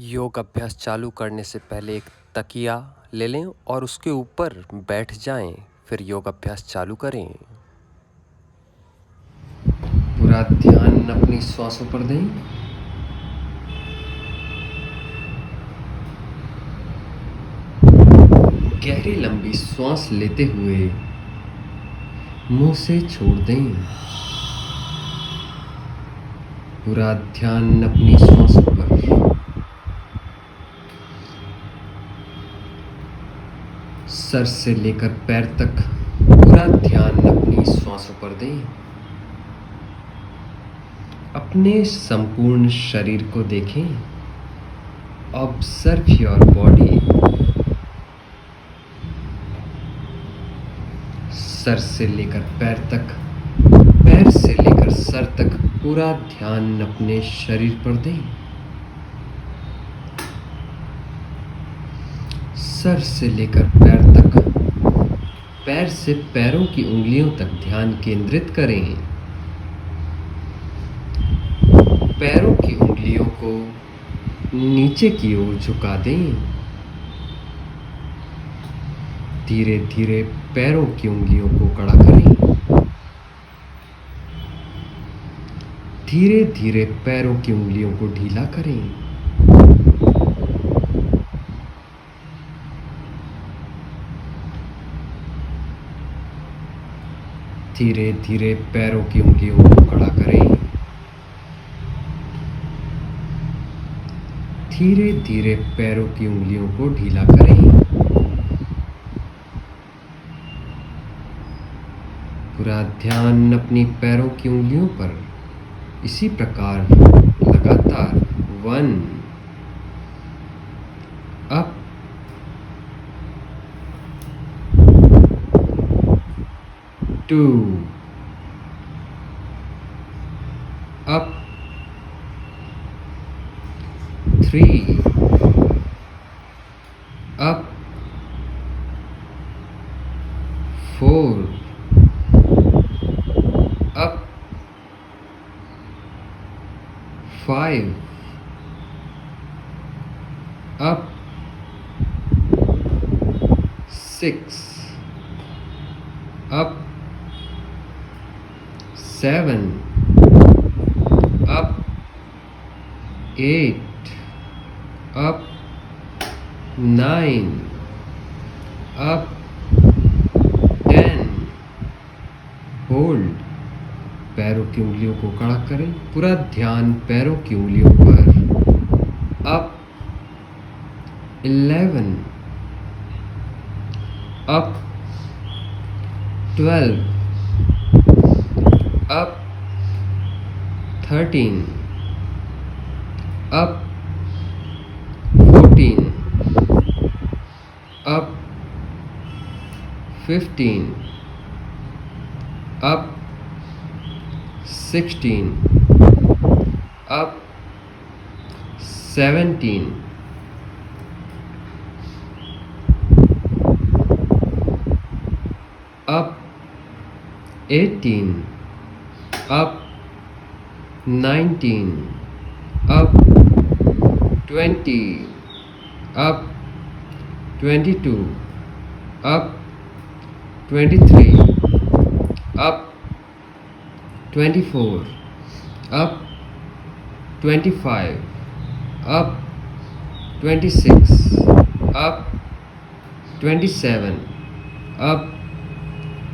योग अभ्यास चालू करने से पहले एक तकिया ले लें और उसके ऊपर बैठ जाएं, फिर योग अभ्यास चालू करें। पूरा ध्यान अपनी श्वासों पर दें। गहरी लंबी श्वास लेते हुए मुंह से छोड़ दें। पूरा ध्यान अपनी श्वासों पर। सर से लेकर पैर तक पूरा ध्यान अपनी श्वासों पर दें। अपने संपूर्ण शरीर को देखें। Observe your body. सर से लेकर पैर तक, पैर से लेकर सर तक पूरा ध्यान अपने शरीर पर दें। सर से लेकर पैर तक, पैर से पैरों की उंगलियों तक ध्यान केंद्रित करें। पैरों की उंगलियों को नीचे की ओर झुका दें। धीरे धीरे पैरों की उंगलियों को कड़ा करें। धीरे धीरे पैरों की उंगलियों को ढीला करें। धीरे धीरे पैरों की उंगलियों को कड़ा करें। धीरे धीरे पैरों की उंगलियों को ढीला करें। पूरा ध्यान अपनी पैरों की उंगलियों पर इसी प्रकार लगातार 1 up, 2 up, 3 up, 4 up, 5 up, 6 up, 7 up, 8 up, 9 up, 10 hold. पैरों की उंगलियों को कड़ा करें। पूरा ध्यान पैरों की उंगलियों पर। Up 11 up, 12 up, 13 up, 14 up, 15 up, 16 up, 17 up, 18 up, 19 up, 20 up, 22 up, 23 up, 24 up, 25 up, 26 up, 27 up,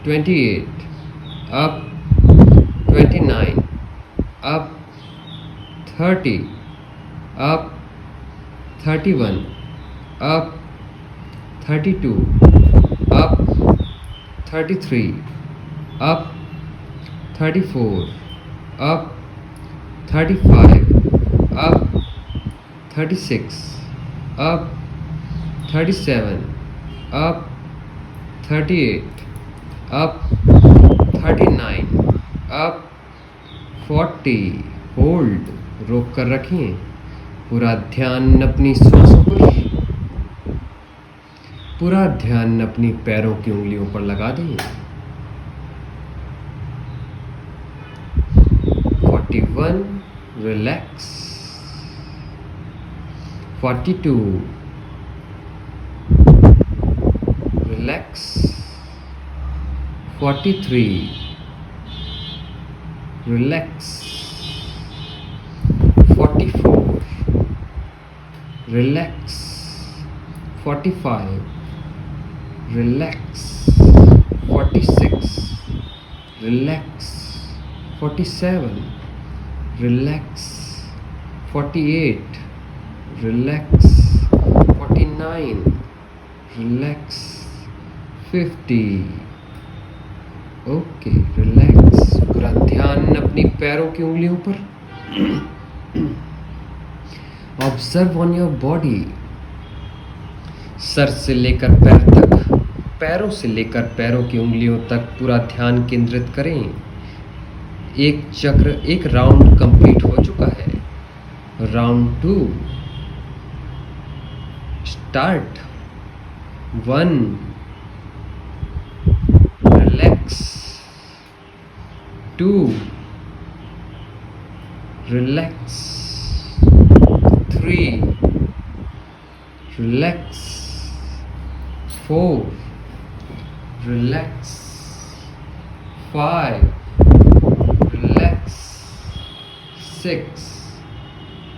28 up, 29 up, 30 up, 31 up, 32 up, 33 up, 34 up, 35 up, 36 up, 37 up, 38 up, 39 up, 40 hold. रोक कर रखें। पूरा ध्यान अपनी सांसों पर। पूरा ध्यान अपनी पैरों की उंगलियों पर लगा दें। 41 relax, 42. Relax. 43. Relax. 44. Relax. 45. Relax. 46. Relax. 47. Relax. 48. Relax. 49. Relax. 50. Okay, relax. पूरा ध्यान अपनी पैरों की उंगलियों पर। Observe on your body. Sir से लेकर पैर तक, पैरों से लेकर पैरों की उंगलियों तक पूरा ध्यान केंद्रित करें। एक चक्र, एक राउंड कंप्लीट हो चुका है। Round 2 start. 1 relax. 2 relax. 3 relax. 4 relax. 5 relax. 6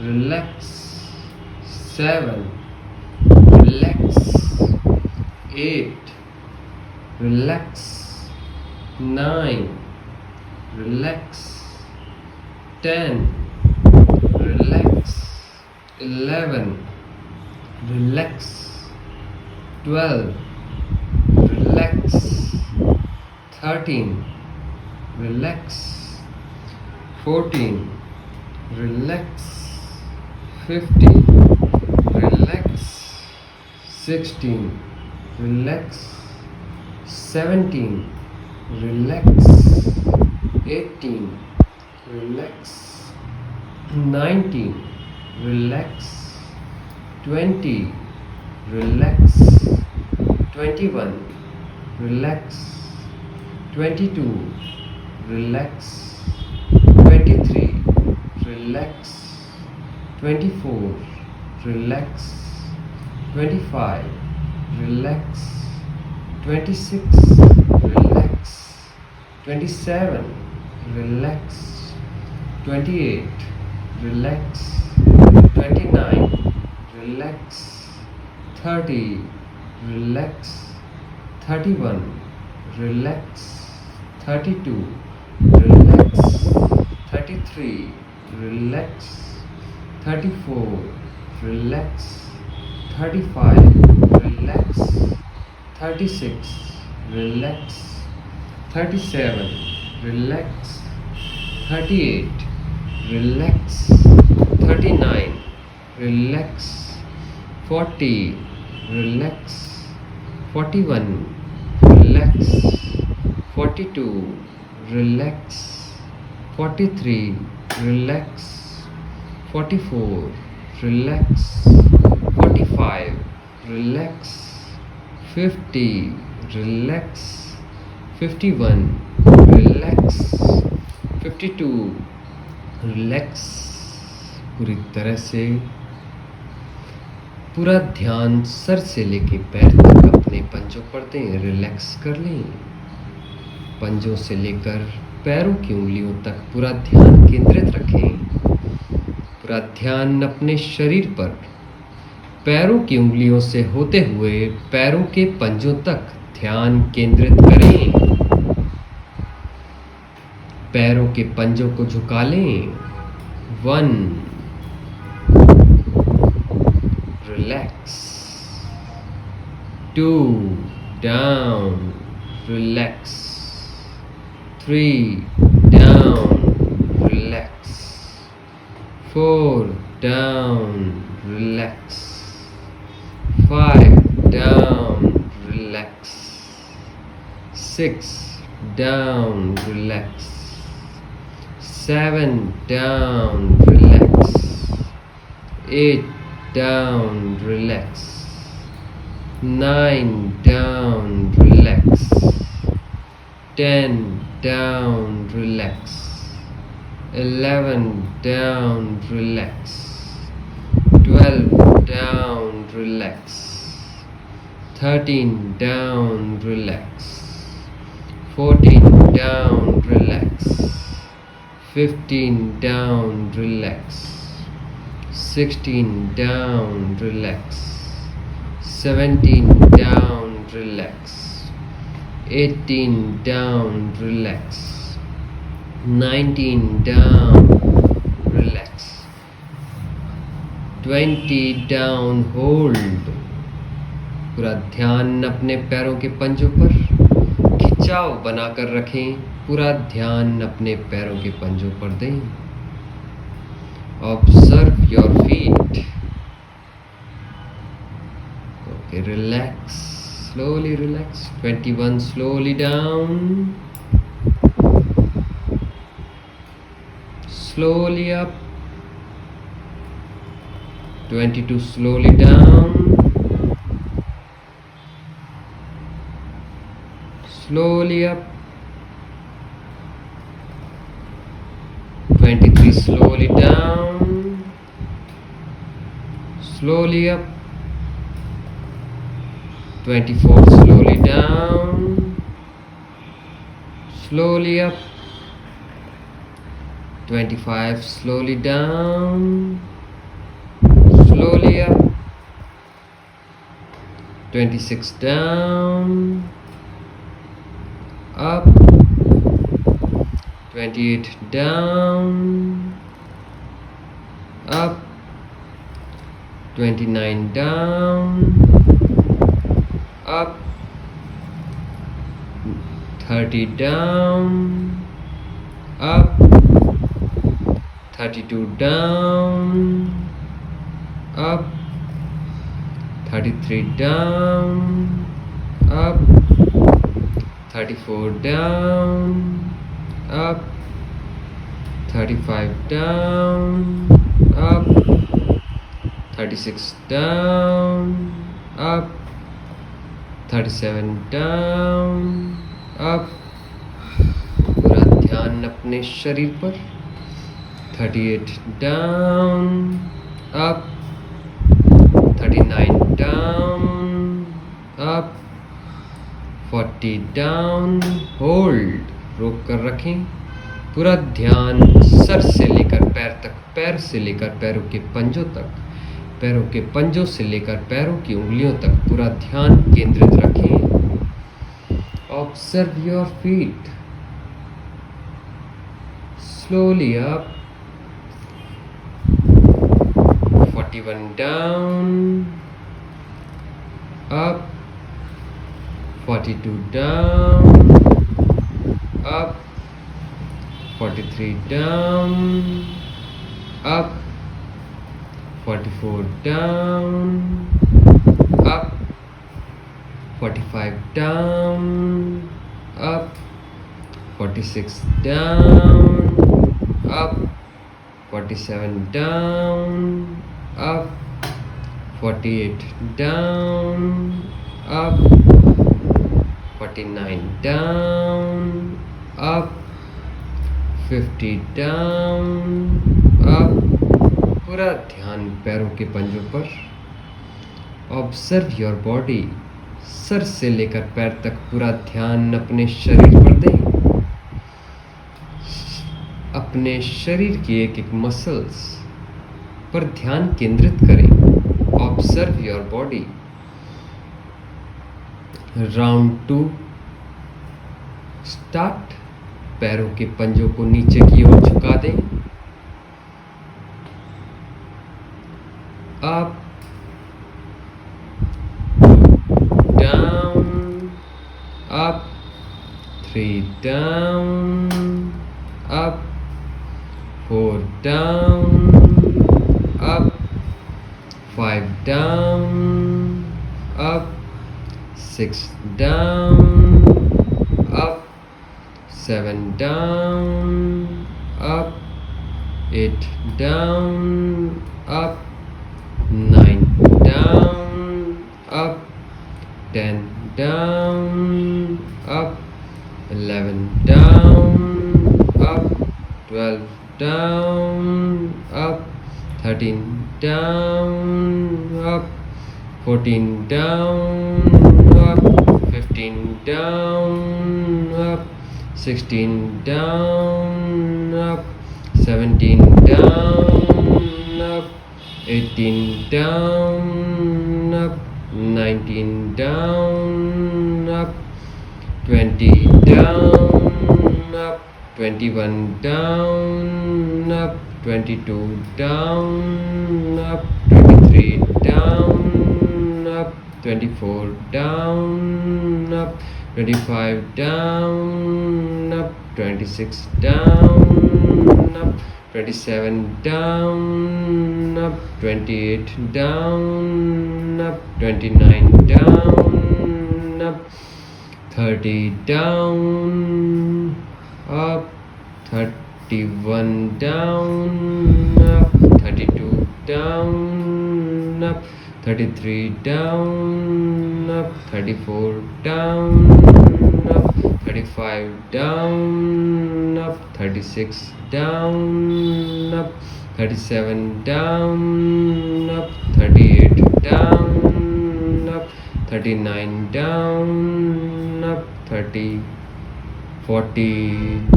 relax. 7 relax. 8 relax. 9 relax. 10 relax. 11 relax. 12 relax. 13 relax. 14 relax. 15 relax. 16 relax. 17 relax. 18 relax. 19 relax. 20 relax. 21 relax. 22 relax. 23 relax. 24 relax. 25 relax. 26 relax. 27 relax. 28 relax. 29 relax. 30 relax. 31 relax. 32 relax. 33 relax. 34 relax. 35 relax. 36 relax. 37 relax. 38 relax. 39 relax. 40 relax. 41 relax. 42 relax. 43 relax. 44 relax. 45 relax. 50 relax. 51 relax. 52 relax. पूरी तरह से पूरा ध्यान sir से लेके पैर तक अपने पंजों पर दें। रिलैक्स कर लें। पंजों से लेकर पैरों की उंगलियों तक पूरा ध्यान केंद्रित रखें। पूरा ध्यान अपने शरीर पर पैरों की उंगलियों से होते हुए पैरों के पंजों तक ध्यान केंद्रित करें। पैरों के पंजों को झुका लें। 1 relax. 2 down relax. 3 down relax. 4 down relax. 5 down, relax. 6 down, relax. 7 down, relax. 8 down, relax. 9 down, relax. 10 down, relax. 11 down, relax. 12 down. relax. 13 down, relax. 14 down, relax. 15 down, relax. 16 down, relax. 17 down, relax. 18 down, relax. 19 down, relax. 20 down, hold. पूरा ध्यान अपने पैरों के पंजों पर खिंचाव बनाकर रखें। पूरा ध्यान अपने पैरों के पंजों पर दें। Observe your feet. Okay, relax, slowly relax. 21 slowly down, slowly up. 22 slowly down, slowly up. 23 slowly down, slowly up. 24 slowly down, slowly up. 25 slowly down, slowly up. 26 down, up. 28 down, up. 29 down, up. 30 down, up. 32 down, up. 33 down, up. 34 down, up. 35 down, up. 36 down, up. 37 down, up. पूरा ध्यान अपने शरीर पर। 38 down, up. 39 down, up. 40 down, hold, रोक कर रखें। पूरा ध्यान सर से लेकर पैर तक, पैर से लेकर पैरों के पंजों तक, पैरों के पंजों से लेकर पैरों की उंगलियों तक पूरा ध्यान केंद्रित रखें। Observe your feet. Slowly up. 41 down, up. 42 down, up. 43 down, up. 44 down, up. 45 down, up. 46 down, up. 47 down, up. 48 down, up. 49 down, up. 50 down, up. पूरा ध्यान पैरों के पंजों पर। Observe your body. सर से लेकर पैर तक पूरा ध्यान अपने शरीर पर दें। अपने शरीर की एक एक मसल्स पर ध्यान केंद्रित करें। Observe your body. Round 2 start. पैरों के पंजों को नीचे की ओर झुका दें। Up, down, up, 3 down, up, 4 down, up, 5 down, up. 6 down, up. 7 down, up. 8 down, up. 9 down, up. 10 down, up. 11 down, up. 12 down, up. 13 down, up. 14 down, up, 15 down, up, 16 down, up, 17 down, up, 18 down, up, 19 down, up, 20 down, up, 21 down, up, 22 down, up, 23 down, up, 24 down, up, 25 down, up, 26 down, up, 27 down, up, 28 down, up, 29 down, up, 30 down, up, 31 down, up, 32 down, up, 33 down, up, 34 down, up, 35 down, up, 36 down, up, 37 down, up, 38 down, up, 39 down, up, 40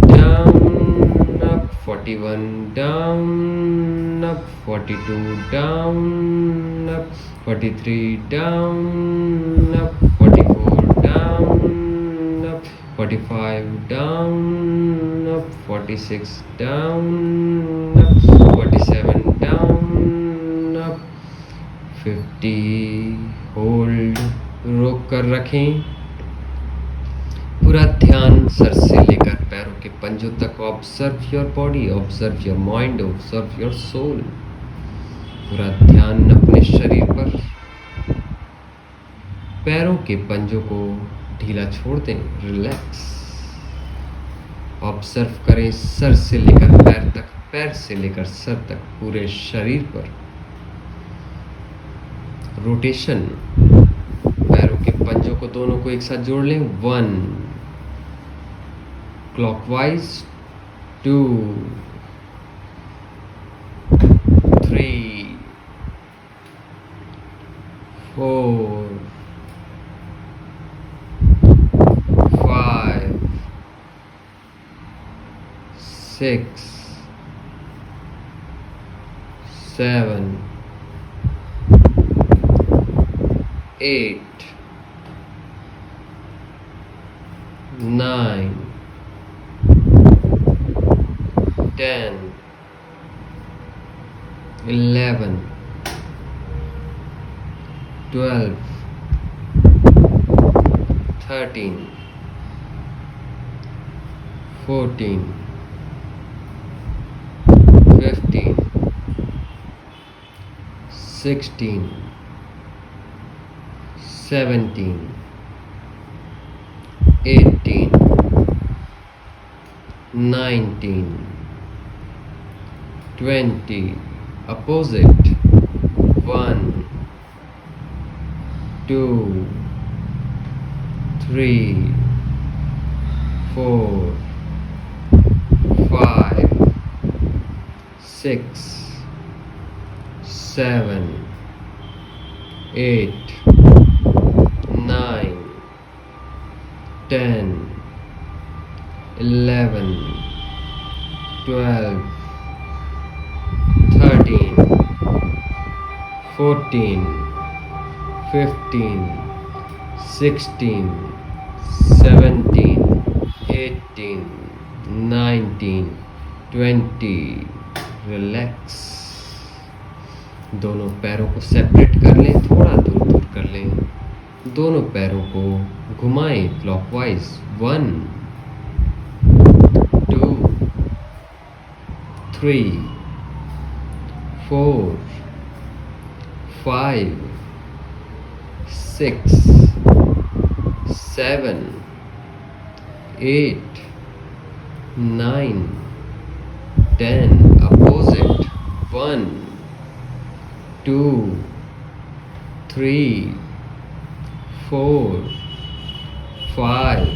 down, up, 41 down, up, 42 down, up, 43 down, up, 44 down, up, 45 down, up, 46 down, up, 47 down, up, 50 hold, रोक कर रखें। पूरा ध्यान sir से लेकर पैरों के पंजों तक। Observe your body, observe your mind, observe your soul. पूरा ध्यान अपने शरीर पर। पैरों के पंजों को ढीला छोड़ दें, रिलैक्स। ऑब्जर्व करें सर से लेकर पैर तक, पैर से लेकर सर तक, पूरे शरीर पर रोटेशन। पैरों के पंजों को दोनों को एक साथ जोड़ लें। 1 क्लॉकवाइज, 2 3 4 5 6 7 8 9 10 11 12 13 14 15 16 17 18 19 20 opposite 1 2 3 4 5 6 7 8 9 10 11 12 13 14 15 16 17 18 19 20। रिलैक्स। दोनों पैरों को सेपरेट कर लें, थोड़ा दूर दूर कर लें। दोनों पैरों को घुमाएं क्लॉकवाइज। 1 2 3 4 5 6 7 8 9 10 opposite 1 2 3 4 5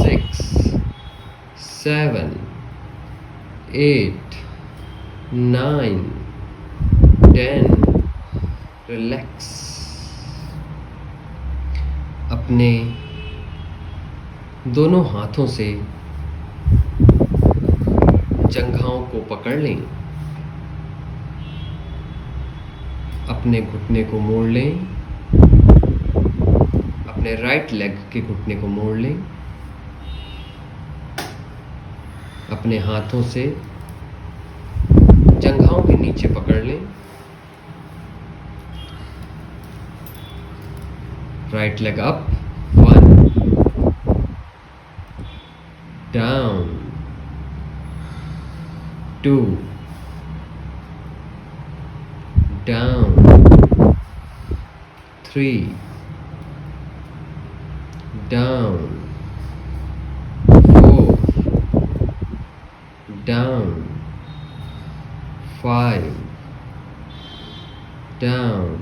6 7 8 9 10। Relax. अपने दोनों हाथों से जंघाओं को पकड़ लें। अपने घुटने को मोड़ लें। अपने राइट लेग के घुटने को मोड़ लें। अपने हाथों से जंघाओं के नीचे पकड़ लें। Right leg up, 1, down, 2, down, 3, down, 4, down, 5, down,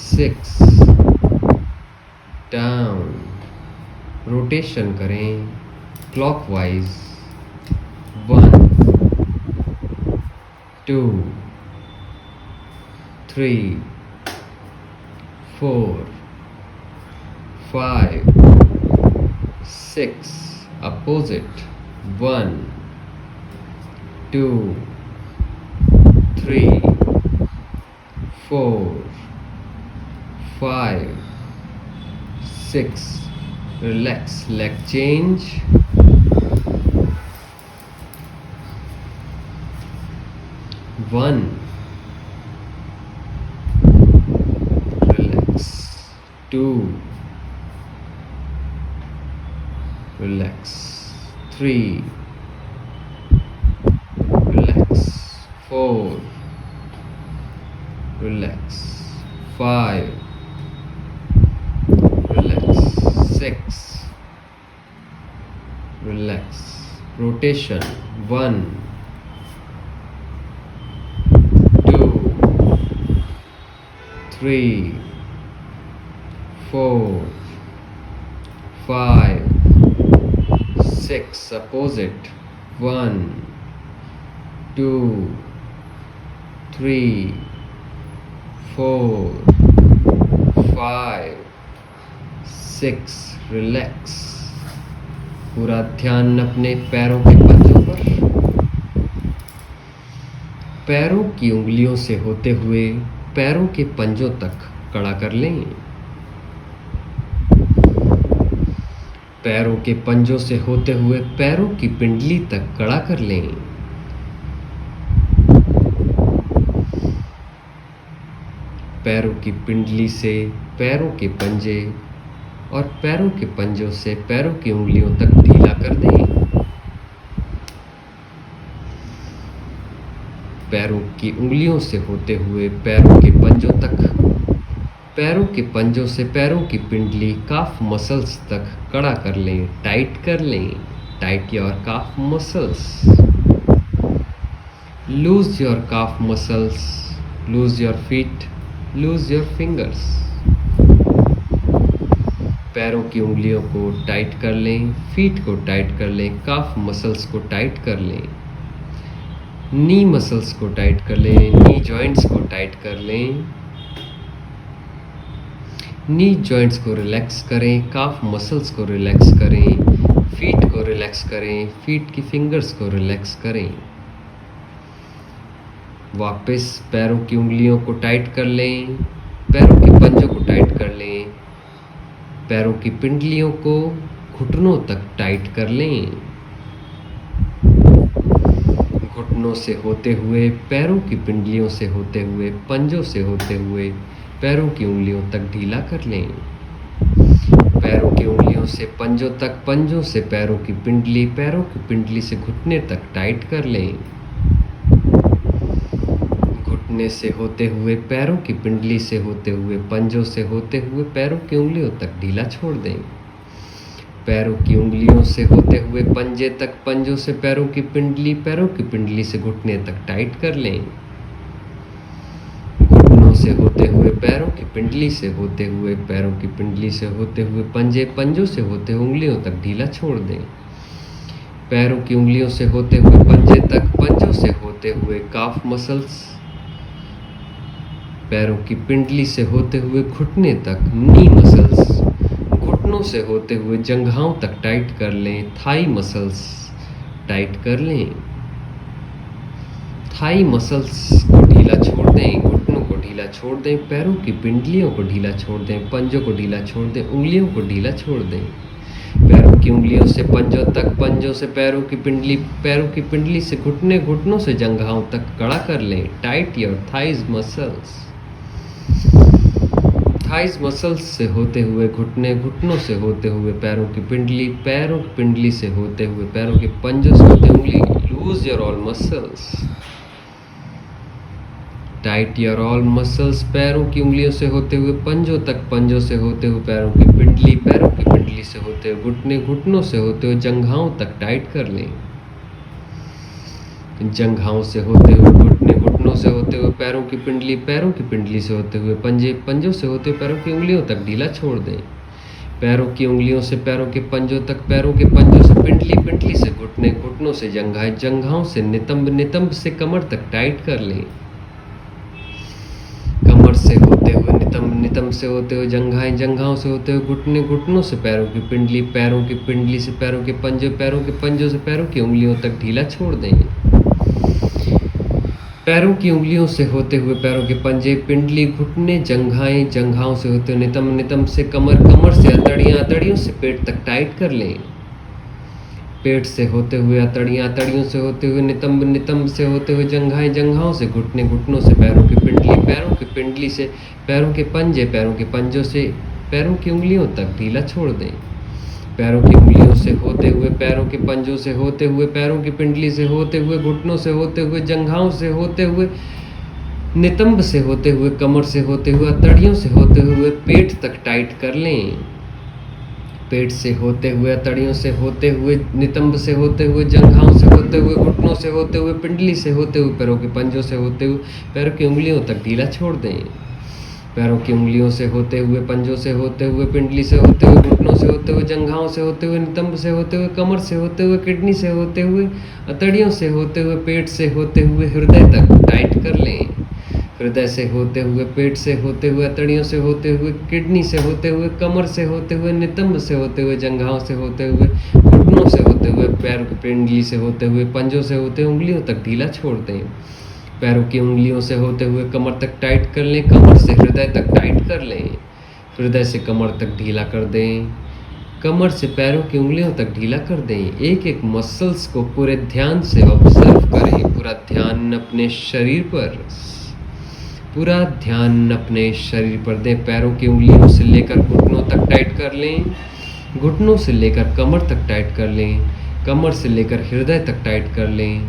6, down. Rotation करें clockwise, 1, 2, 3, 4, 5, 6, opposite, 1, 2, 3, 4, 5, 6. Relax, leg change. 1, relax. 2, relax. 3, relax. 4, relax. 5, relax. 6, relax. Rotation, 1, 2, 3, 4, 5, 6. Opposite, 1, 2, 3, 4, 5, 6. Relax. पूरा ध्यान अपने पैरों के पंजों पर। पैरों की उंगलियों से होते हुए पैरों के पंजों तक कड़ा कर लें। पैरों के पंजों से होते हुए पैरों की पिंडली तक कड़ा कर लें। पैरों की पिंडली से पैरों के पंजे और पैरों के पंजों से पैरों की उंगलियों तक ढीला कर दें। पैरों की उंगलियों से होते हुए पैरों के पंजों तक, पैरों के पंजों से पैरों की पिंडली काफ मसल्स तक कड़ा कर लें, टाइट कर लें। Tight your calf muscles, lose your calf muscles, lose your feet, lose your fingers. पैरों की उंगलियों को टाइट कर लें, फीट को टाइट कर लें, काफ मसल्स को टाइट कर लें, नी मसल्स को टाइट कर लें, नी जॉइंट्स को टाइट कर लें। नी जॉइंट्स को रिलैक्स करें, काफ मसल्स को रिलैक्स करें, फीट को रिलैक्स करें, फीट की फिंगर्स को रिलैक्स करें। वापस पैरों की उंगलियों को टाइट कर लें, पैरों के पंजों को टाइट कर लें, पैरों की पिंडलियों को घुटनों तक टाइट कर लें। घुटनों से होते हुए, पैरों की पिंडलियों से होते हुए, पंजों से होते हुए पैरों की उंगलियों तक ढीला कर लें। पैरों की उंगलियों से पंजों तक, पंजों से पैरों की पिंडली, पैरों की पिंडली से घुटने तक टाइट कर लें। घुटने से होते हुए, पैरों की पिंडली से होते हुए, पंजों से होते हुए पैरों की उंगलियों तक ढीला छोड़ दें। पैरों की उंगलियों से होते हुए पंजे तक, पंजों से पैरों की पिंडली, पैरों की पिंडली से घुटने तक टाइट कर लें। घुटनों से होते हुए, पैरों की पिंडली से होते हुए, पैरों की पिंडली से होते हुए पंजे, पंजों से होते हुए उंगलियों तक ढीला छोड़ दें। पैरों की उंगलियों से होते हुए पंजे तक, पंजों से होते हुए काफ मसल्स, पैरों की पिंडली से होते हुए घुटने तक नी मसल्स, घुटनों से होते हुए जंघाओं तक टाइट कर लें। थाई मसल्स टाइट कर लें। थाई मसल्स को ढीला छोड़ दें, घुटनों को ढीला छोड़ दें, पैरों की पिंडलियों को ढीला छोड़ दें, पंजों को ढीला छोड़ दें, उंगलियों को ढीला छोड़ दें। पैरों की उंगलियों से पंजों तक, पंजों से पैरों की पिंडली, पैरों की पिंडली से घुटने, घुटनों से जंघाओं तक कड़ा कर लें। Tight your thighs muscles. Thighs muscles से होते हुए घुटने, घुटनों से होते हुए पैरों की पिंडली, पैरों की पिंडली से होते हुए पैरों के पंजों से होते उंगली। Lose your all muscles. Tight your all muscles. पैरों की उंगलियों से होते हुए पंजों तक, पंजों से होते हुए पैरों की पिंडली, पैरों की पिंडली से होते हुए घुटने, घुटनों से होते हुए जंघाओं तक टाइट कर लें। जंघाओं से होते हुए घुटने, घुटनों से होते हुए पैरों की पिंडली, पैरों की पिंडली से होते हुए पंजे, पंजों से होते हुए पैरों की उंगलियों तक ढीला छोड़ दें। पैरों की उंगलियों से पैरों के पंजों तक, पैरों के पंजों से पिंडली, पिंडली से घुटने, घुटनों से जंघाएं, जंघाओं से नितंब, नितंब से कमर तक टाइट कर लें। कमर से होते हुए नितंब, नितंब से होते हुए जंघाएं, जंघाओं से होते हुए घुटने, घुटनों से पैरों की पिंडली, पैरों की पिंडली से पैरों के पंजे, पैरों के पंजों से पैरों की उंगलियों तक ढीला छोड़ दें। पैरों की उंगलियों से होते हुए पैरों के पंजे, पिंडली, घुटने, जंघाएं, जंघाओं से होते हुए नितंब, नितंब से कमर, कमर से अतड़ियां, अतड़ियों से पेट तक टाइट कर लें। पेट से होते हुए अतड़ियां, अतड़ियों से होते हुए नितंब, नितंब से होते हुए जंघाएं, जंघाओं से घुटने, घुटनों से पैरों की पिंडली, पैरों की पिंडली से पैरों के पंजे, पैरों के पंजों से पैरों की उंगलियों तक ढीला छोड़ दें। पैरों की उंगलियों से होते हुए, पैरों के पंजों से होते हुए, पैरों की पिंडली से होते हुए, घुटनों से होते हुए, जंघाओं से होते हुए, नितंब से होते हुए, कमर से होते हुए, अतड़ियों से होते हुए पेट तक टाइट कर लें। पेट से होते हुए, अतड़ियों से होते हुए, नितंब से होते हुए, जंघाओं से होते हुए, घुटनों से होते हुए, पिंडली से होते हुए, पैरों के पंजों से होते हुए, पैरों की उंगलियों तक ढीला छोड़ दें। पैरों की उंगलियों से होते हुए, पंजों से होते हुए, पिंडली से होते हुए, घुटनों से होते हुए, जंघाओं से होते हुए, नितंब से होते हुए, कमर से होते हुए, किडनी से होते हुए, अतड़ियों से होते हुए, पेट से होते हुए, हृदय तक टाइट कर लें। हृदय से होते हुए, पेट से होते हुए, अतड़ियों से होते हुए, किडनी से होते हुए, कमर से होते हुए, नितंब से होते हुए, जंघाओं से होते हुए, घुटनों से होते हुए, पैरों की पिंडली से होते हुए, पंजों से होते हुए, उंगलियों तक ढीला छोड़ दें। पैरों की उंगलियों से होते हुए कमर तक टाइट कर लें, कमर से हृदय तक टाइट कर लें, हृदय से कमर तक ढीला कर दें, कमर से पैरों की उंगलियों तक ढीला कर दें। एक एक मसल्स को पूरे ध्यान से ऑब्जर्व करें। पूरा ध्यान अपने शरीर पर, पूरा ध्यान अपने शरीर पर दें। पैरों की उंगलियों से लेकर घुटनों तक टाइट कर लें, घुटनों से लेकर कमर तक टाइट कर लें, कमर से लेकर हृदय तक टाइट कर लें,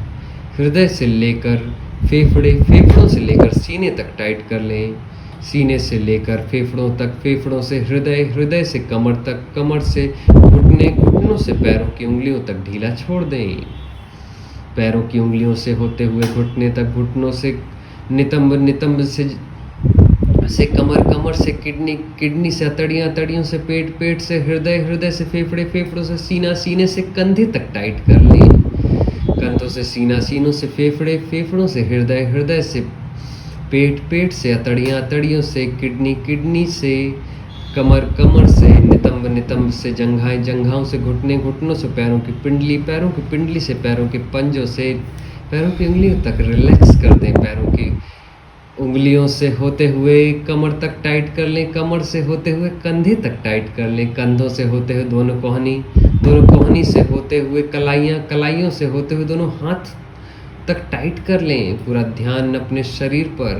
हृदय से लेकर फेफड़े, फेफड़ों से लेकर सीने तक टाइट कर लें, सीने से लेकर फेफड़ों तक, फेफड़ों से हृदय, हृदय से कमर तक, कमर से घुटने, घुटनों से पैरों की उंगलियों तक ढीला छोड़ दें। पैरों की उंगलियों से होते हुए घुटने तक, घुटनों से नितंब, नितंब से कमर, कमर से किडनी, किडनी से अतड़ियाँ, अतड़ियों से पेट, पेट से हृदय, हृदय से फेफड़े, फेफड़ों से सीना, सीने से कंधे तक टाइट कर लें, कंधों से सीना, सीनों से फेफड़े, फेफड़ों से हृदय, हृदय से पेट, पेट से अतड़ियाँ, अतड़ियों से किडनी, किडनी से कमर, कमर से नितंब, नितंब से जंघाएं, जंघाओं से घुटने, घुटनों से पैरों की पिंडली, पैरों की पिंडली से पैरों के पंजों से पैरों की उंगलियों तक रिलैक्स कर दें। पैरों की उंगलियों से होते हुए कमर तक टाइट कर लें, कमर से होते हुए कंधे तक टाइट कर लें, कंधों से होते हुए दोनों कोहनी, दोनों कोहनी से होते हुए कलाइयाँ, कलाइयों से होते हुए दोनों हाथ तक टाइट कर लें। पूरा ध्यान अपने शरीर पर,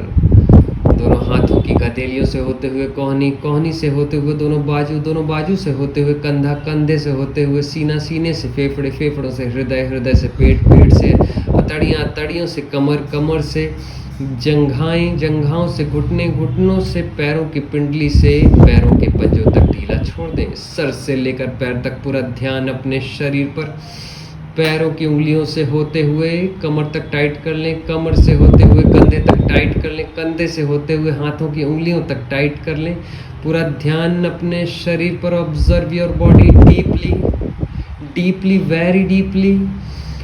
दोनों हाथों की हथेलियों से होते हुए कोहनी, कोहनी से होते हुए दोनों बाजू, दोनों बाजू से होते हुए कंधा, कंधे से होते हुए सीना, सीने से फेफड़े, फेफड़ों से हृदय, हृदय से पेट, पेट से अतड़ियाँ, अतड़ियों से कमर, कमर से जंघाएं, जंघाओं से घुटने, घुटनों से पैरों की पिंडली से पैरों के पंजों तक ढीला छोड़ दें। सर से लेकर पैर तक पूरा ध्यान अपने शरीर पर। पैरों की उंगलियों से होते हुए कमर तक टाइट कर लें, कमर से होते हुए कंधे तक टाइट कर लें, कंधे से होते हुए हाथों की उंगलियों तक टाइट कर लें। पूरा ध्यान अपने शरीर पर। Observe your body deeply, deeply, very deeply.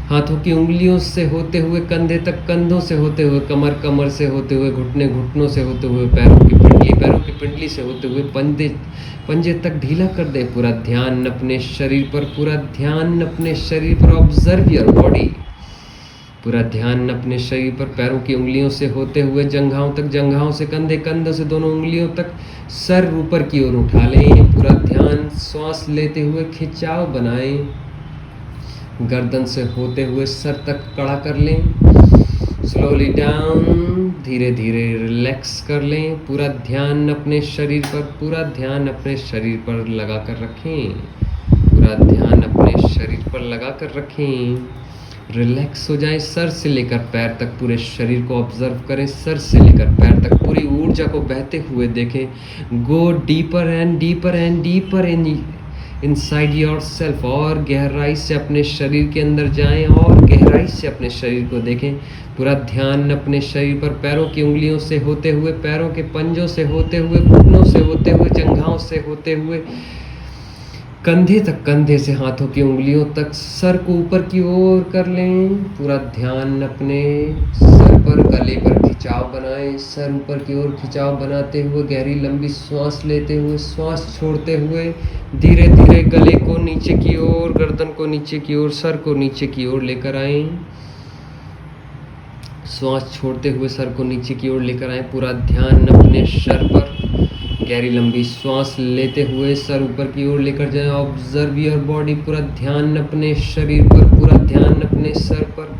हाथों की उंगलियों से होते हुए कंधे तक, कंधों से होते हुए कमर, कमर से होते हुए घुटने, घुटनों से होते हुए पैरों की पिंडली, पैरों की पिंडली से होते हुए पंजे तक ढीला कर दें। पूरा ध्यान अपने शरीर पर, पूरा ध्यान अपने शरीर पर। Observe your body. पूरा ध्यान अपने शरीर पर, पैरों की उंगलियों से होते हुए जंघाओं तक, जंघाओं से कंधे, कंधों से दोनों उंगलियों तक, सर ऊपर की ओर उठा लें। पूरा ध्यान श्वास लेते हुए खिंचाव बनाएं। गर्दन से होते हुए सर तक कड़ा कर लें। स्लोली डाउन, धीरे धीरे रिलैक्स कर लें। पूरा ध्यान अपने शरीर पर, पूरा ध्यान अपने शरीर पर लगा कर रखें। पूरा ध्यान अपने शरीर पर लगा कर रखें। रिलैक्स हो जाएं। सर से लेकर पैर तक पूरे शरीर को ऑब्जर्व करें। सर से लेकर पैर तक पूरी ऊर्जा को बहते हुए देखें। गो deeper and deeper and deeper inside your self. और गहराई से अपने शरीर के अंदर जाएं और गहराई से अपने शरीर को देखें। पूरा ध्यान अपने शरीर पर, पैरों की उंगलियों से होते हुए, पैरों के पंजों से होते हुए, घुटनों से होते हुए, जंघाओं से होते हुए, कंधे तक, कंधे से हाथों की उंगलियों तक, सर को ऊपर की ओर कर लें। पूरा ध्यान अपने सर पर, गले पर खिंचाव बनाएं। सर ऊपर की ओर खिंचाव बनाते हुए गहरी लंबी श्वास लेते हुए, श्वास छोड़ते हुए धीरे धीरे गले को नीचे की ओर, गर्दन को नीचे की ओर, सर को नीचे की ओर लेकर आएं। श्वास छोड़ते हुए सर को नीचे की ओर लेकर आएं। पूरा ध्यान अपने सर पर, गहरी लंबी श्वास लेते हुए सर ऊपर की ओर लेकर जाएं। Observe your body. पूरा ध्यान अपने शरीर पर, पूरा ध्यान अपने सर पर।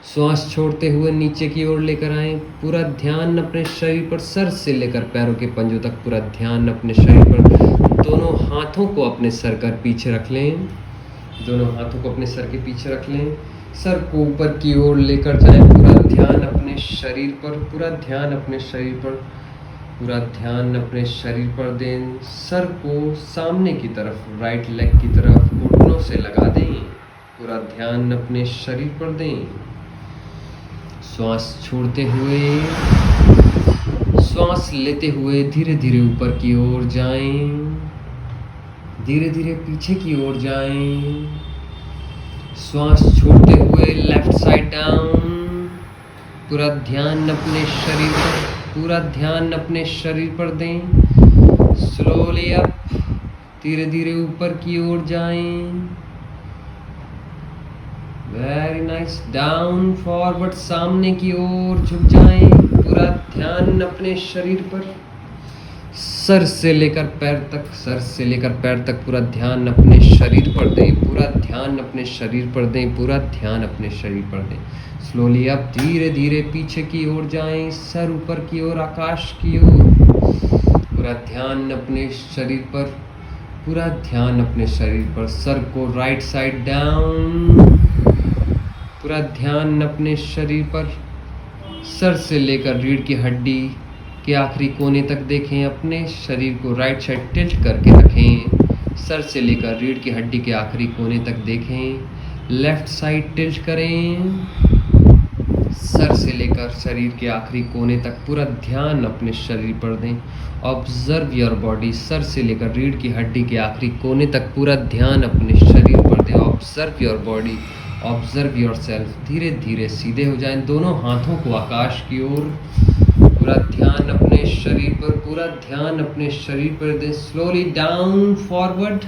श्वास छोड़ते हुए नीचे की ओर लेकर आएं। पूरा ध्यान अपने शरीर पर, सर से लेकर पैरों के पंजों तक पूरा ध्यान अपने शरीर पर। दोनों हाथों को अपने सर कर पीछे रख लें। दोनों हाथों को अपने सर के पीछे रख लें। सर को ऊपर की ओर लेकर जाएं। पूरा ध्यान अपने शरीर पर, पूरा ध्यान अपने शरीर पर, पूरा ध्यान अपने शरीर पर दें। सर को सामने की तरफ, राइट लेग की तरफ घुटनों से लगा दें। पूरा ध्यान अपने शरीर पर दें। श्वास छोड़ते हुए, श्वास लेते हुए धीरे धीरे ऊपर की ओर जाएं। धीरे धीरे पीछे की ओर जाएं। श्वास छोड़ते हुए लेफ्ट साइड डाउन। पूरा ध्यान अपने शरीर पर, पूरा ध्यान अपने शरीर पर दें। स्लोली अप, धीरे धीरे ऊपर की ओर जाएं। Very nice. डाउन, फॉरवर्ड, सामने की ओर झुक जाएं। पूरा ध्यान अपने शरीर पर, सर से लेकर पैर तक, सर से लेकर पैर तक पूरा ध्यान अपने शरीर पर दें। पूरा ध्यान अपने शरीर पर दें। पूरा ध्यान अपने शरीर पर दें। स्लोली अप, धीरे धीरे पीछे की ओर जाएं। सर ऊपर की ओर, आकाश की ओर। पूरा ध्यान अपने शरीर पर, पूरा ध्यान अपने शरीर पर। सर को राइट साइड डाउन। पूरा ध्यान अपने शरीर पर, सर से लेकर रीढ़ की हड्डी के आखिरी कोने तक देखें। अपने शरीर को राइट साइड टिल्ट करके रखें। सर से लेकर रीढ़ की हड्डी के आखिरी कोने तक देखें। लेफ्ट साइड टिल्ट करें। सर से लेकर शरीर के आखिरी कोने तक पूरा ध्यान अपने शरीर पर दें। Observe your body. सर से लेकर रीढ़ की हड्डी के आखिरी कोने तक पूरा ध्यान अपने शरीर पर दें। Observe your body, observe your self. धीरे धीरे सीधे हो जाएं। दोनों हाथों को आकाश की ओर। पूरा ध्यान अपने शरीर पर, पूरा ध्यान अपने शरीर पर दें। Slowly down, forward,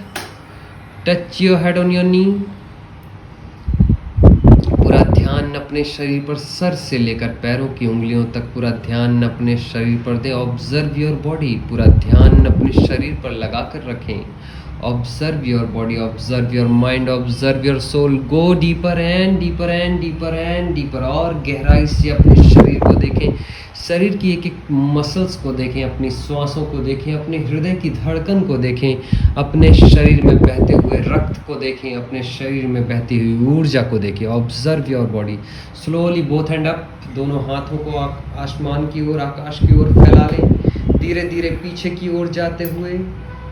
touch your head on your नी। पूरा ध्यान अपने शरीर पर, सर से लेकर पैरों की उंगलियों तक पूरा ध्यान अपने शरीर पर दें। Observe your body. पूरा ध्यान अपने शरीर पर लगा कर रखें। Observe your body, observe your mind, observe your soul. Go deeper and deeper and deeper and deeper. और गहराई से अपने शरीर को देखें। शरीर की एक एक मसल्स को देखें। अपनी श्वासों को देखें। अपने हृदय की धड़कन को देखें। अपने शरीर में बहते हुए रक्त को देखें। अपने शरीर में बहती हुई ऊर्जा को देखें। Observe your body. Slowly both hand up. दोनों हाथों को आसमान की ओर, आकाश की ओर फैला लें। धीरे धीरे पीछे की ओर जाते हुए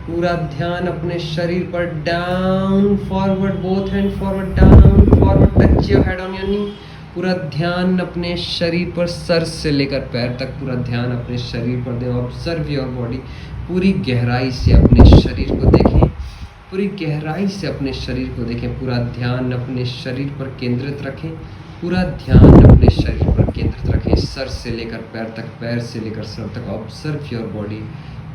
पूरा ध्यान अपने शरीर पर। Down, forward, both hand forward, down, forward, touch your head on your नी। पूरा ध्यान अपने शरीर पर, सर से लेकर पैर तक पूरा ध्यान अपने शरीर पर दें। Observe your body. पूरी गहराई से अपने शरीर को देखें। पूरी गहराई से अपने शरीर को देखें, पूरा ध्यान अपने शरीर पर केंद्रित रखें, पूरा ध्यान अपने शरीर पर केंद्रित रखें, सर से लेकर पैर तक, पैर से लेकर सर तक। ऑब्जर्व योर बॉडी,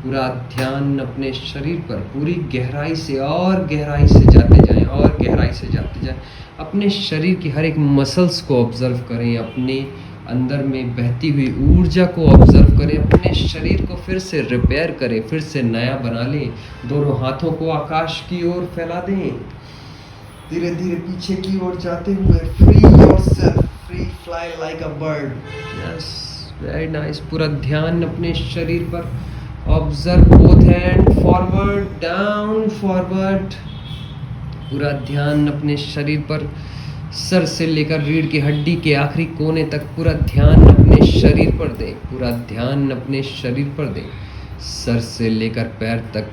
पूरा ध्यान अपने शरीर पर पूरी गहराई से और गहराई से जाते जाएं और गहराई से जाते जाएं। अपने शरीर की हर एक मसल्स को ऑब्जर्व करें, अपने अंदर में बहती हुई ऊर्जा को ऑब्जर्व करें, अपने शरीर को फिर से रिपेयर करें, फिर से नया बना लें। दोनों हाथों को आकाश की ओर फैला दें, धीरे धीरे पीछे की ओर जाते हुए। Free yourself, free, fly like a bird. Yes, very nice. पूरा ध्यान अपने शरीर पर। Observe both hand, forward, down, forward. पूरा ध्यान अपने शरीर पर, सर से लेकर रीढ़ की हड्डी के आखिरी कोने तक पूरा ध्यान अपने शरीर पर दें, पूरा ध्यान अपने शरीर पर दें, सर से लेकर पैर तक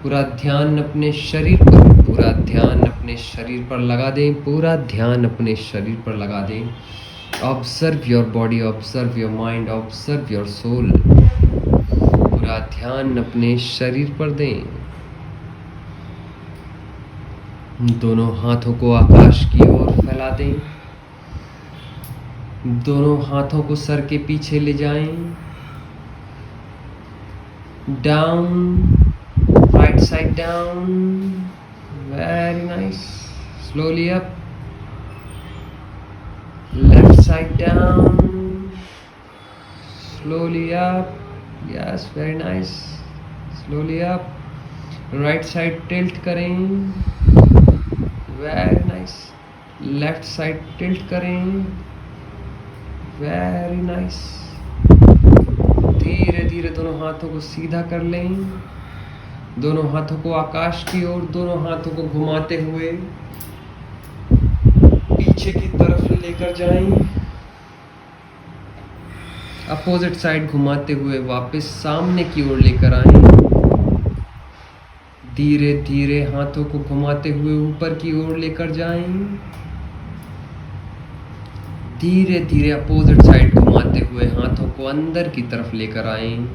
पूरा ध्यान अपने शरीर पर, पूरा ध्यान अपने शरीर पर लगा दें, पूरा ध्यान अपने शरीर पर लगा दें। Observe your body, observe your mind, observe your soul. पूरा ध्यान अपने शरीर पर दें। दोनों हाथों को आकाश की ओर फैला दें, दोनों हाथों को सर के पीछे ले जाएं। Down, right side down, very nice. Slowly up, left side down, slowly up, yes, very nice. Slowly up, right side tilt करें, very nice. Left side tilt करें, वेरी नाइस। धीरे धीरे दोनों हाथों को सीधा कर लें, दोनों हाथों को आकाश की ओर, दोनों हाथों को घुमाते हुए पीछे की तरफ लेकर जाएं। अपोजिट साइड घुमाते हुए वापस सामने की ओर लेकर आएं। धीरे धीरे हाथों को घुमाते हुए ऊपर की ओर लेकर जाएं। धीरे धीरे अपोजिट साइड घुमाते हुए हाथों को अंदर की तरफ लेकर आएं।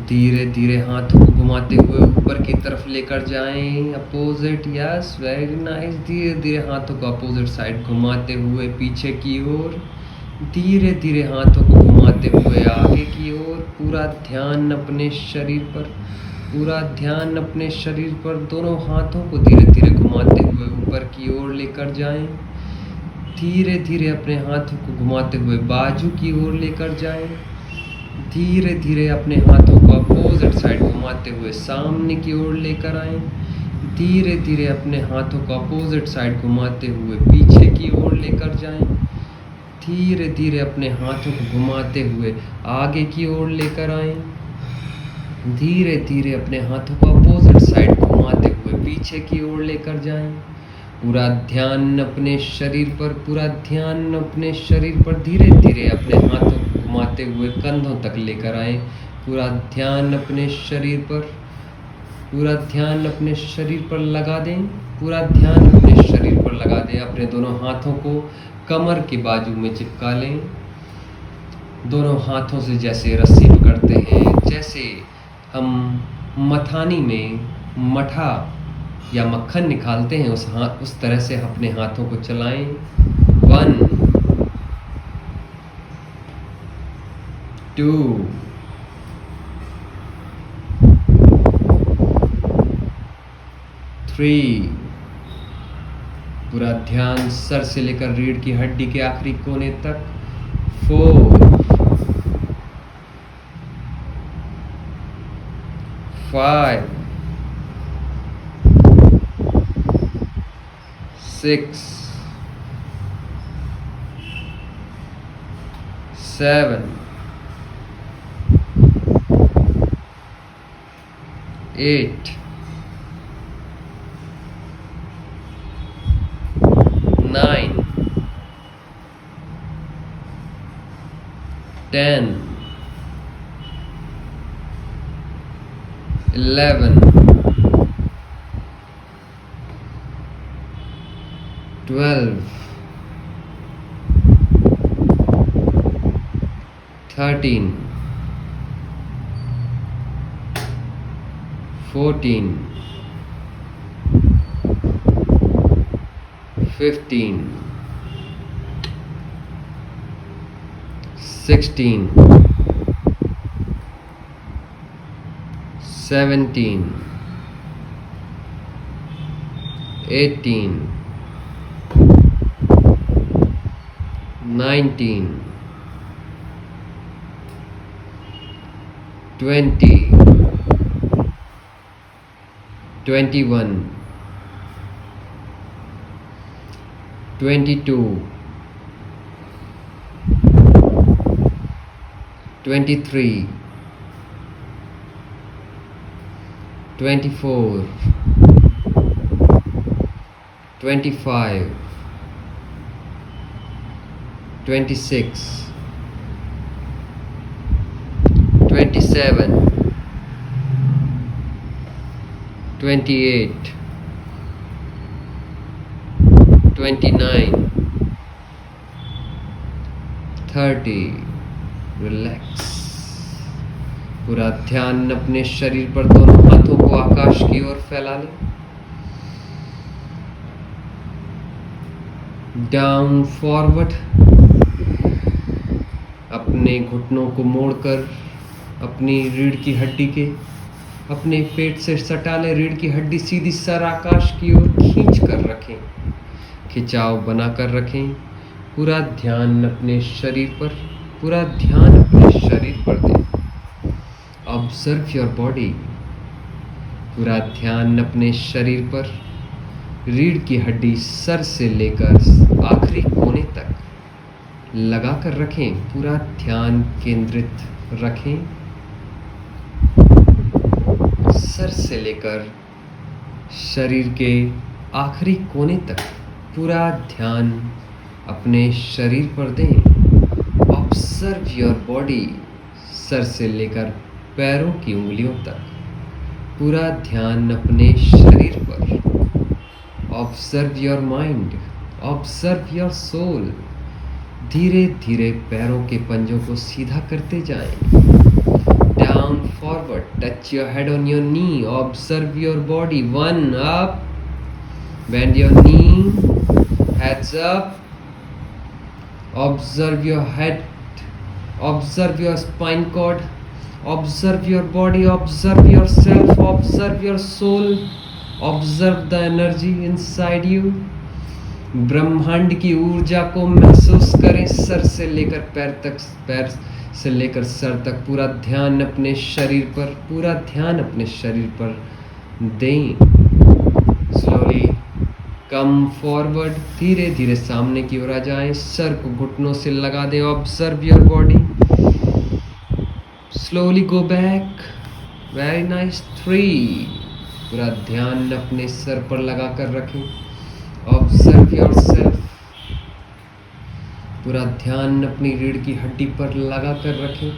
धीरे धीरे हाथों को घुमाते हुए ऊपर की तरफ लेकर जाएं। Opposite, yes, very nice. धीरे धीरे हाथों को अपोजिट साइड घुमाते हुए पीछे की ओर, धीरे धीरे हाथों को घुमाते हुए आगे की ओर। पूरा ध्यान अपने शरीर पर, पूरा ध्यान अपने शरीर पर। दोनों हाथों को धीरे धीरे घुमाते हुए ऊपर की ओर लेकर जाएं। धीरे धीरे अपने हाथों को घुमाते हुए बाजू की ओर लेकर जाएं। धीरे धीरे अपने हाथों को अपोजिट साइड घुमाते हुए सामने की ओर लेकर आएं। धीरे धीरे अपने हाथों को अपोजिट साइड घुमाते हुए पीछे की ओर लेकर जाएं। धीरे धीरे अपने हाथों को घुमाते हुए आगे की ओर लेकर आएं। धीरे धीरे अपने हाथों को अपोजिट साइड घुमाते हुए पीछे की ओर लेकर जाएं। पूरा ध्यान अपने शरीर पर, पूरा ध्यान अपने शरीर पर। धीरे धीरे अपने हाथों को घुमाते हुए कंधों तक लेकर आएं। पूरा ध्यान अपने शरीर पर, पूरा ध्यान अपने शरीर पर लगा दें, पूरा ध्यान अपने शरीर पर लगा दें। अपने दोनों हाथों को कमर के बाजू में चिपका लें। दोनों हाथों से जैसे रस्सी पकड़ते हैं, जैसे हम मथानी में मठा या मक्खन निकालते हैं, उस तरह से अपने हाथों को चलाएं। 1 2 3। पूरा ध्यान सर से लेकर रीढ़ की हड्डी के आखिरी कोने तक। 4 5 6 7 8 9 10 11 12 13 14, 15, 16, 17, 18, 19, 20, 21, 22, 23, 24, 25, 26, 27, 28, 29, 30. रिलैक्स. पूरा ध्यान अपने शरीर पर, दोनों हाथों को आकाश की ओर फैला लें. Down forward. अपने घुटनों को मोड़कर अपनी रीढ़ की हड्डी के अपने पेट से सटा लें. रीढ़ की हड्डी सीधी, सर आकाश की ओर खींच कर रखें. खिंचाव बनाकर रखें. पूरा ध्यान अपने शरीर पर, पूरा ध्यान अपने शरीर पर दें. Observe your body. पूरा ध्यान अपने शरीर पर, रीढ़ की हड्डी सर से लेकर आखिरी कोने तक लगाकर रखें. पूरा ध्यान केंद्रित रखें. सर से लेकर शरीर के आखिरी कोने तक पूरा ध्यान अपने शरीर पर दें. Observe your body. सर से लेकर पैरों की उंगलियों तक पूरा ध्यान अपने शरीर पर. Observe your mind. Observe your soul. धीरे धीरे पैरों के पंजों को सीधा करते जाएं. Down forward. Touch your head on your knee. Observe your body. 1 up. Bend your knee. Heads up. Observe your head. Observe your spine cord. Observe your body. Observe your self. Observe your soul. Observe the energy inside you. ब्रह्मांड की ऊर्जा को महसूस करें. Sir से लेकर पैर तक, पैर से लेकर सर तक पूरा ध्यान अपने शरीर पर, पूरा ध्यान अपने शरीर पर दें. Slowly come forward. धीरे धीरे सामने की ओर आ जाएं. सर को घुटनों से लगा दें. Observe your body. Slowly go back. Very nice. 3. पूरा ध्यान अपने सर पर लगा कर रखें. Observe your self. पूरा ध्यान अपनी रीढ़ की हड्डी पर लगा कर रखें.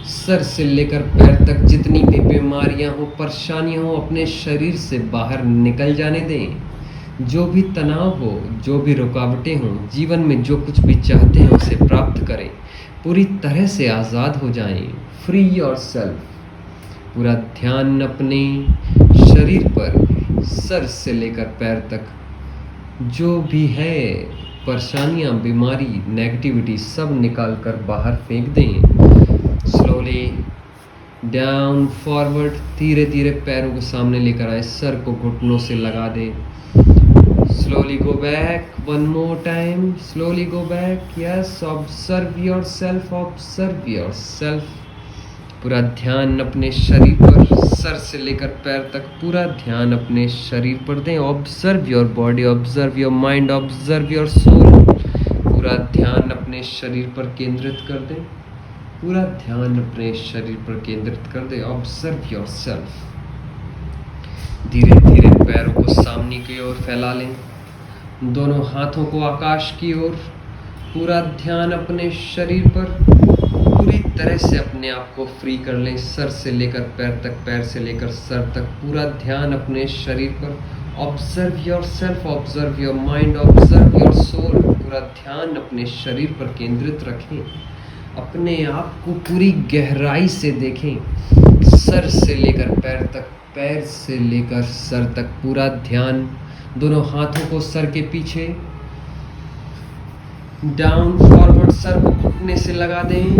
सर से लेकर पैर तक जितनी भी बीमारियां हो, परेशानियां हो, अपने शरीर से बाहर निकल जाने दें. जो भी तनाव हो, जो भी रुकावटें हों, जीवन में जो कुछ भी चाहते हैं उसे प्राप्त करें. पूरी तरह से आज़ाद हो जाएं. Free your self. पूरा ध्यान अपने शरीर पर, सर से लेकर पैर तक जो भी है परेशानियां, बीमारी, नेगेटिविटी सब निकाल कर बाहर फेंक दें. Slowly down forward. धीरे धीरे पैरों को सामने लेकर आए. सर को घुटनों से लगा दें. Slowly go back. 1 more time. Slowly go back. Yes. Observe your self. Observe your self. पूरा ध्यान अपने शरीर पर, सर से लेकर पैर तक पूरा ध्यान अपने शरीर पर दें. Observe your body. Observe your mind. Observe your soul. पूरा ध्यान अपने शरीर पर केंद्रित कर दें. पूरा ध्यान अपने शरीर पर केंद्रित कर दें. Observe your self. धीरे धीरे पैरों को सामने की ओर फैला लें. दोनों हाथों को आकाश की ओर. पूरा ध्यान अपने शरीर पर. पूरी तरह से अपने आप को फ्री कर लें. सर से लेकर पैर तक, पैर से लेकर सर तक पूरा ध्यान अपने शरीर पर. Observe your self. Observe your mind. Observe your soul. पूरा ध्यान अपने शरीर पर केंद्रित रखें. अपने आप को पूरी गहराई से देखें. सर से लेकर पैर तक, पैर से लेकर सर तक पूरा ध्यान दोनों हाथों को सर के पीछे, डाउन फॉरवर्ड सर को घुटने से लगा दें।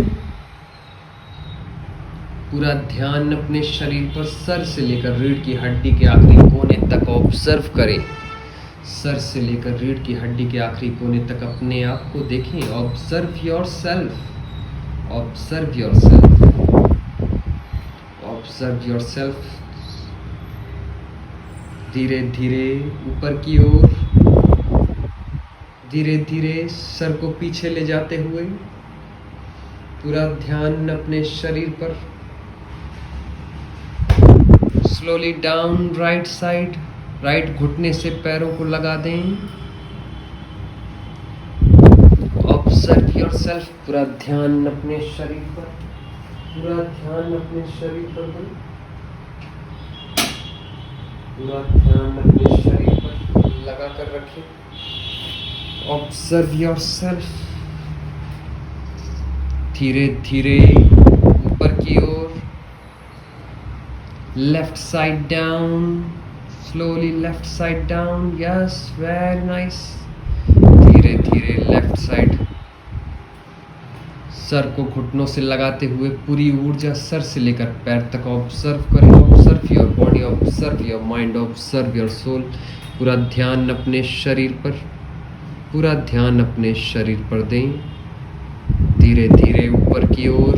पूरा ध्यान अपने शरीर पर सर से लेकर रीढ़ की हड्डी के आखिरी कोने तक ऑब्जर्व करें। सर से लेकर रीढ़ की हड्डी के आखिरी कोने तक अपने आप को देखें। Observe yourself, observe yourself, observe yourself. धीरे धीरे ऊपर की ओर, धीरे धीरे सर को पीछे ले जाते हुए पूरा ध्यान अपने शरीर पर। Slowly down right side, right घुटने से पैरों को लगा दें। ऑब्जर्व योरसेल्फ, पूरा ध्यान अपने शरीर पर, पूरा ध्यान अपने शरीर पर दें। पूरा ध्यान अपने शरीर पर लगा कर रखें। Observe yourself. धीरे धीरे ऊपर की ओर, left side down, slowly left side down. Yes, very nice. धीरे धीरे लेफ्ट साइड, सर को घुटनों से लगाते हुए पूरी ऊर्जा सर से लेकर पैर तक ऑब्जर्व करें। Observe your body, observe your mind, observe your soul. पूरा ध्यान अपने शरीर पर, पूरा ध्यान अपने शरीर पर दें। धीरे धीरे ऊपर की ओर,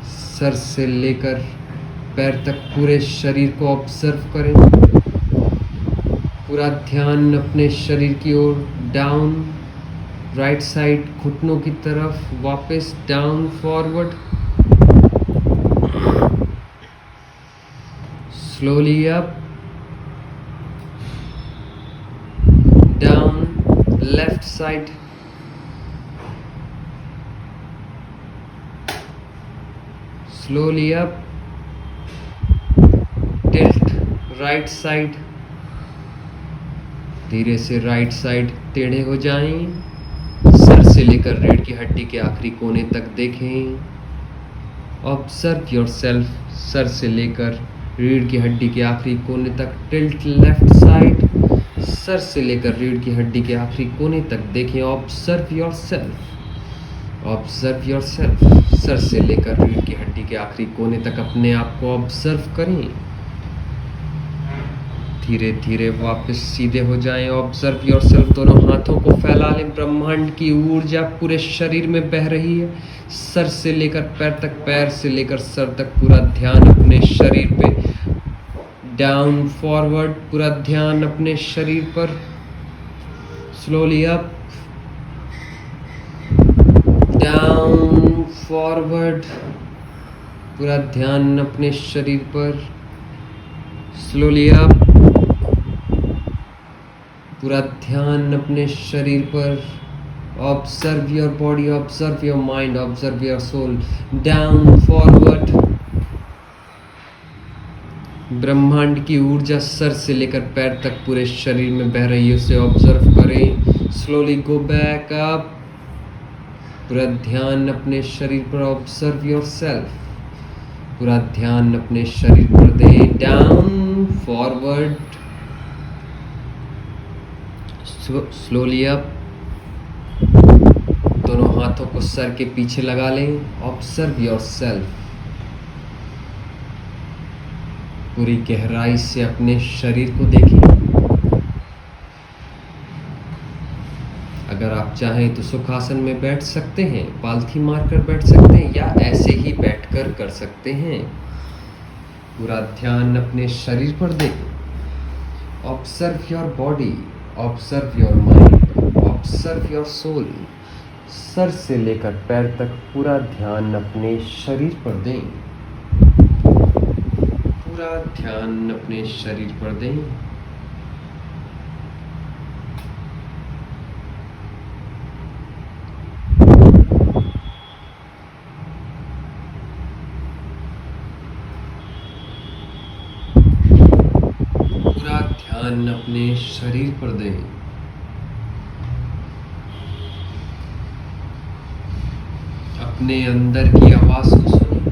सर से लेकर पैर तक पूरे शरीर को ऑब्जर्व करें। पूरा ध्यान अपने शरीर की ओर, डाउन राइट साइड घुटनों की तरफ, वापस down forward, slowly up, down left side, slowly up, tilt right side. धीरे से राइट साइड टेढ़े हो जाएं। सर से लेकर रीढ़ की हड्डी के आखिरी कोने तक देखें। ऑब्जर्व योरसेल्फ, सर से लेकर रीढ़ की हड्डी के आखिरी कोने तक, टिल्ट लेफ्ट साइड। सर से लेकर रीढ़ की हड्डी के आखिरी कोने तक देखें। Observe yourself, observe yourself. Sir से लेकर रीढ़ की हड्डी के आखिरी कोने तक अपने आप को ऑब्जर्व करें। धीरे धीरे वापस सीधे हो जाएं। Observe yourself. दोनों हाथों को फैला लें। ब्रह्मांड की ऊर्जा पूरे शरीर में बह रही है, सर से लेकर पैर तक, पैर से लेकर सर तक। पूरा ध्यान अपने शरीर पे, डाउन फॉरवर्ड, पूरा ध्यान अपने शरीर पर। स्लोली अप, डाउन फॉरवर्ड, पूरा ध्यान अपने शरीर पर। स्लोली अप, पूरा ध्यान अपने शरीर पर। Observe your body, observe your mind, observe your soul. Down forward, ब्रह्मांड की ऊर्जा सर से लेकर पैर तक पूरे शरीर में बह रही है, उसे ऑब्जर्व करें। स्लोली गो बैक अप, पूरा ध्यान अपने शरीर पर। ऑब्जर्व योरसेल्फ, पूरा ध्यान अपने शरीर पर दें। डाउन फॉरवर्ड, स्लोली अप, दोनों हाथों को सर के पीछे लगा लें। ऑब्जर्व योरसेल्फ, पूरी गहराई से अपने शरीर को देखें। अगर आप चाहें तो सुखासन में बैठ सकते हैं, पालथी मारकर बैठ सकते हैं, या ऐसे ही बैठकर कर सकते हैं। पूरा ध्यान अपने शरीर पर दें। Observe your body, observe your mind, observe your soul. सर से लेकर पैर तक पूरा ध्यान अपने शरीर पर दें। पूरा ध्यान अपने शरीर पर दें। पूरा ध्यान अपने शरीर पर दें। अपने अंदर की आवाज को सुनें।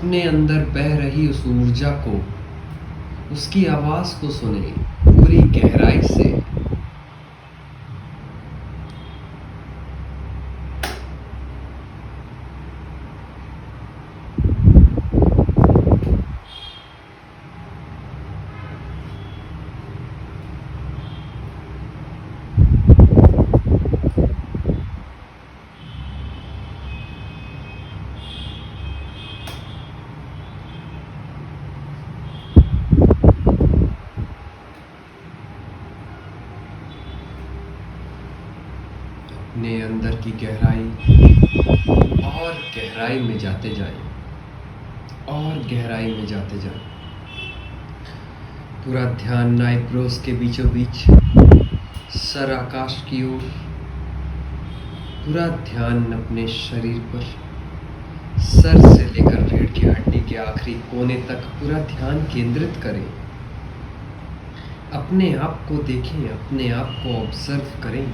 अपने अंदर बह रही उस ऊर्जा को, उसकी आवाज को सुने पूरी गहराई से। अपने अंदर की गहराई और गहराई में जाते जाएं, और गहराई में जाते जाएं। पूरा ध्यान आईब्रोज के बीचों बीच, सर आकाश की ओर। पूरा ध्यान अपने शरीर पर, सर से लेकर रीढ़ की हड्डी के आखिरी कोने तक पूरा ध्यान केंद्रित करें। अपने आप को देखें, अपने आप को ऑब्जर्व करें।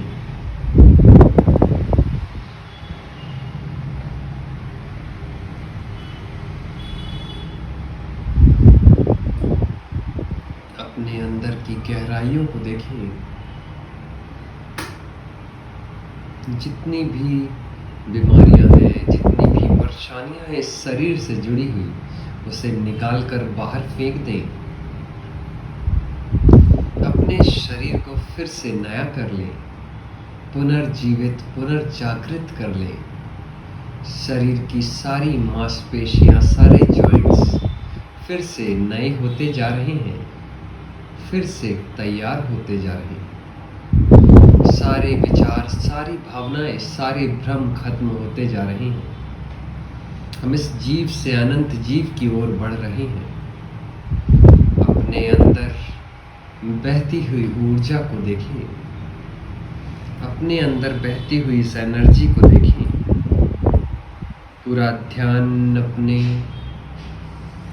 अपने अंदर की गहराइयों को देखें। जितनी भी बीमारियां हैं, जितनी भी परेशानियां हैं इस शरीर से जुड़ी हुई, उसे निकाल कर बाहर फेंक दें। अपने शरीर को फिर से नया कर लें, पुनर्जीवित, पुनर्जागृत कर लें। शरीर की सारी मांसपेशियां, सारे जॉइंट्स फिर से नए होते जा रहे हैं, फिर से तैयार होते जा रहे हैं। सारे विचार, सारी भावनाएं, सारे भ्रम खत्म होते जा रहे हैं। हम इस जीव से अनंत जीव की ओर बढ़ रहे हैं। अपने अंदर बहती हुई ऊर्जा को देखें, अपने अंदर बहती हुई इस एनर्जी को देखें। पूरा ध्यान अपने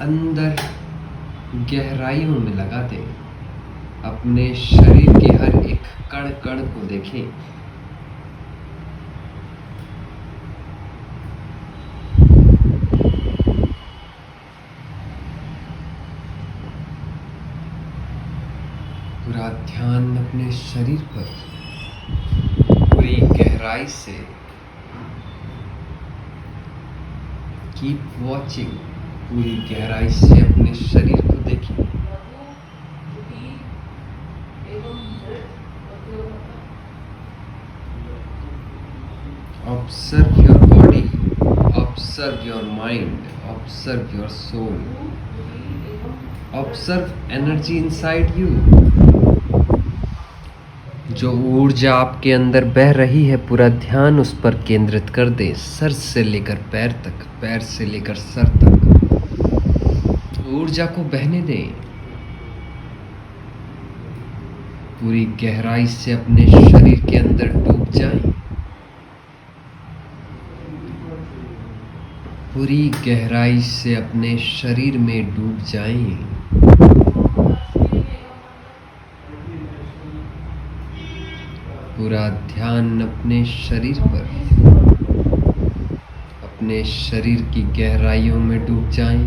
अंदर गहराइयों में लगा दें। अपने शरीर के हर एक कण कण को देखें। पूरा ध्यान अपने शरीर पर पूरी गहराई से। Keep watching. पूरी गहराई से अपने शरीर को देखिए। Observe your body, observe your mind, observe your soul, observe energy inside you. जो ऊर्जा आपके अंदर बह रही है, पूरा ध्यान उस पर केंद्रित कर दें। सर से लेकर पैर तक, पैर से लेकर सर तक ऊर्जा को बहने दें। पूरी गहराई से अपने शरीर के अंदर डूब जाएं। पूरी गहराई से अपने शरीर में डूब जाएं। पूरा ध्यान अपने शरीर पर, अपने शरीर की गहराइयों में डूब जाएं।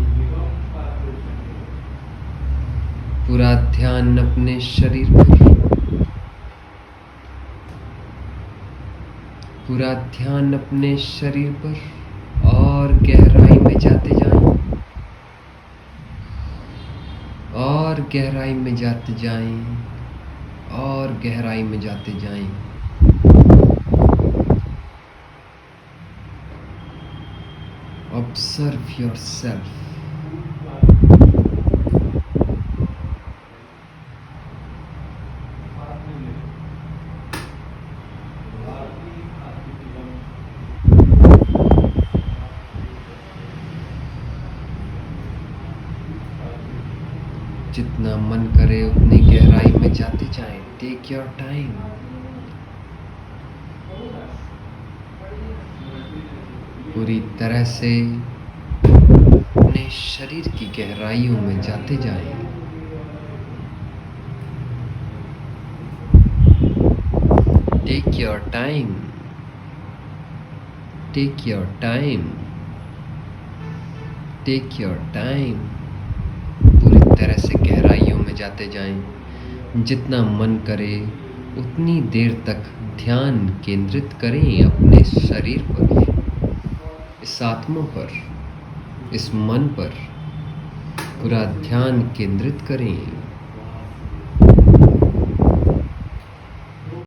पूरा ध्यान अपने शरीर पर, पूरा ध्यान अपने शरीर पर, और गहराई में जाते जाएं, और गहराई में जाते जाएं, और गहराई में जाते जाएं। Observe yourself. जितना मन करे उतनी गहराई में जाते जाएं। Take your time. पूरी तरह से अपने शरीर की गहराइयों में जाते जाएं। Take your time. Take your time. Take your time. पूरी तरह से गहराइयों में जाते जाएं। जितना मन करे उतनी देर तक ध्यान केंद्रित करें अपने शरीर पर, इस आत्मा पर, इस मन पर पूरा ध्यान केंद्रित करें।